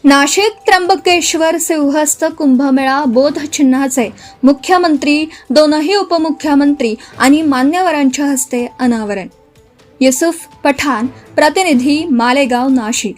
नाशिक त्र्यंबकेश्वर सिंहस्थ कुंभमेळा बोधचिन्हाचे मुख्यमंत्री, दोनही उपमुख्यमंत्री आणि मान्यवरांच्या हस्ते अनावरण. युसुफ पठाण, प्रतिनिधी, मालेगाव, नाशिक.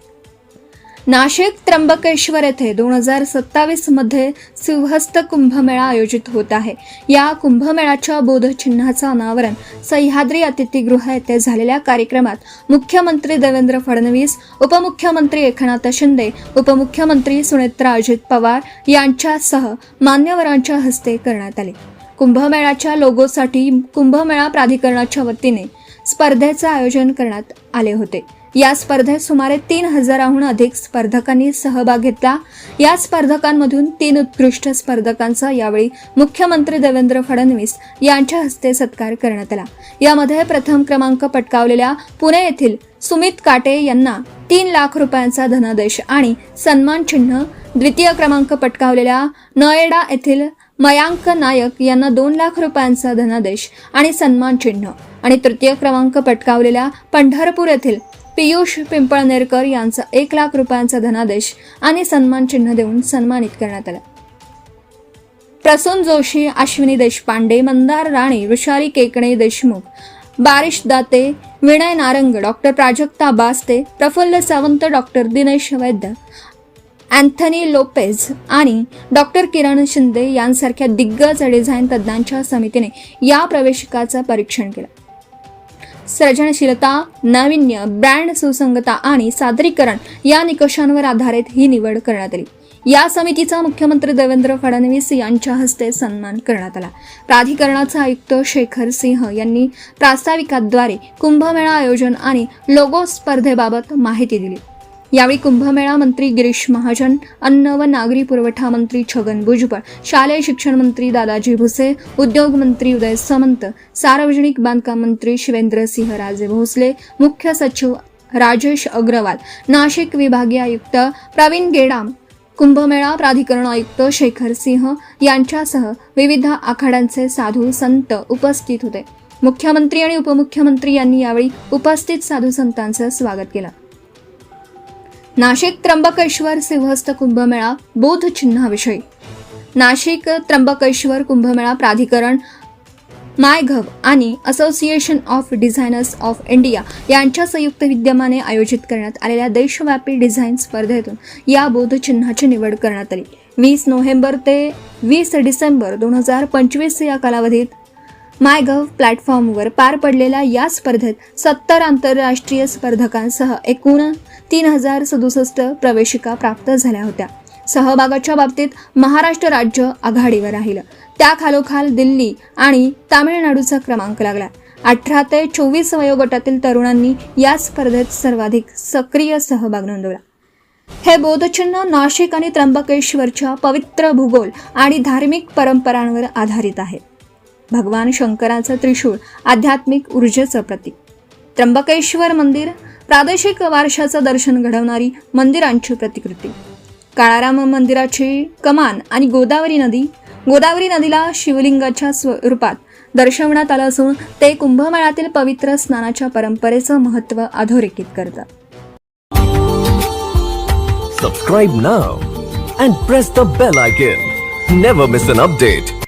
नाशिक त्र्यंबकेश्वर येथे 2027 मध्ये सिंहस्थ कुंभमेळा आयोजित होत आहे. या कुंभमेळ्याच्या बोधचिन्हाचं अनावरण सह्याद्री अतिथीगृह येथे झालेल्या कार्यक्रमात मुख्यमंत्री देवेंद्र फडणवीस, उपमुख्यमंत्री एकनाथ शिंदे, उपमुख्यमंत्री सुनेत्रा अजित पवार यांच्यासह मान्यवरांच्या हस्ते करण्यात आले. कुंभमेळ्याच्या लोगोसाठी कुंभमेळा प्राधिकरणाच्या वतीने स्पर्धेचे आयोजन करण्यात आले होते. या स्पर्धेत सुमारे 3000हून अधिक स्पर्धकांनी सहभाग घेतला. या स्पर्धकांमधून 3 उत्कृष्ट स्पर्धकांचा यावेळी मुख्यमंत्री देवेंद्र फडणवीस यांच्या हस्ते सत्कार करण्यात आला. यामध्ये प्रथम क्रमांक पटकावलेल्या पुणे येथील सुमित काटे यांना 3 लाख रुपयांचा धनादेश आणि सन्मान चिन्ह, द्वितीय क्रमांक पटकावलेल्या नोएडा येथील मयांक नायक यांना 2 लाख रुपयांचा धनादेश आणि सन्मान चिन्ह आणि तृतीय क्रमांक पटकावलेल्या पंढरपूर येथील पियुष पिंपळनेरकर यांचा 1 लाख रुपयांचा धनादेश आणि सन्मान चिन्ह देऊन सन्मानित करण्यात आला. प्रसून जोशी, अश्विनी देशपांडे, मंदार राणे, वृषाली केकणे देशमुख, बारिश दाते, विनय नारंग, डॉक्टर प्राजक्ता बास्ते, प्रफुल्ल सावंत, डॉक्टर दिनेश वैद्य, अँथनी लोपेज आणि डॉक्टर किरण शिंदे यांसारख्या दिग्गज डिझाईन तज्ज्ञांच्या समितीने या प्रवेशिकाचं परीक्षण केलं. सर्जनशीलता, नाविन्य, ब्रँड सुसंगता आणि सादरीकरण या निकषांवर आधारित ही निवड करण्यात आली. या समितीचा मुख्यमंत्री देवेंद्र फडणवीस यांच्या हस्ते सन्मान करण्यात आला. प्राधिकरणाचे आयुक्त शेखर सिंह यांनी प्रास्ताविकाद्वारे कुंभमेळा आयोजन आणि लोगो स्पर्धेबाबत माहिती दिली. यावेळी कुंभमेळा मंत्री गिरीश महाजन, अन्न व नागरी पुरवठा मंत्री छगन भुजबळ, शालेय शिक्षण मंत्री दादाजी भुसे, उद्योग मंत्री उदय सामंत, सार्वजनिक बांधकाम मंत्री शिवेंद्रसिंह राजे भोसले, मुख्य सचिव राजेश अग्रवाल, नाशिक विभागीय आयुक्त प्रवीण गेडाम, कुंभमेळा प्राधिकरण आयुक्त शेखर सिंह यांच्यासह विविध आखाड्यांचे साधू संत उपस्थित होते. मुख्यमंत्री आणि उपमुख्यमंत्री यांनी यावेळी उपस्थित साधू संतांचं स्वागत केलं. नाशिक त्र्यंबकेश्वर सिंहस्थ कुंभमेळा बोधचिन्हाविषयी. नाशिक त्र्यंबकेश्वर कुंभमेळा प्राधिकरण, मायघव आणि association of designers of India यांच्या संयुक्त विद्यमाने आयोजित करण्यात आलेल्या देशव्यापी डिझाईन स्पर्धेतून या बोधचिन्हाची निवड करण्यात आली. 20 नोव्हेंबर ते 20 डिसेंबर 2025 या कालावधीत मायगव्ह प्लॅटफॉर्मवर पार पडलेल्या या स्पर्धेत 70 आंतरराष्ट्रीय स्पर्धकांसह एकूण 3067 प्रवेशिका प्राप्त झाल्या होत्या. सहभागाच्या बाबतीत महाराष्ट्र राज्य आघाडीवर राहिलं. त्याखालोखाल दिल्ली आणि तामिळनाडूचा क्रमांक लागला. 18 ते 24 वयोगटातील तरुणांनी या स्पर्धेत सर्वाधिक सक्रिय सहभाग नोंदवला. हे बोधचिन्ह नाशिक आणि त्र्यंबकेश्वरच्या पवित्र भूगोल आणि धार्मिक परंपरांवर आधारित आहे. भगवान शंकराचं त्रिशूळ, आध्यात्मिक ऊर्जेचं प्रतीक. त्र्यंबकेश्वर मंदिर, प्रादेशिक वारशाचं दर्शन घडवणारी मंदिरांची प्रतिकृती. काळाराम मंदिराची कमान आणि गोदावरी नदीला शिवलिंगाच्या स्वरूपात दर्शवण्यात आलं असून ते कुंभमेळ्यातील पवित्र स्नानाच्या परंपरेचं महत्त्व अधोरेखित करतात. Subscribe now and press the bell icon. Never miss an update.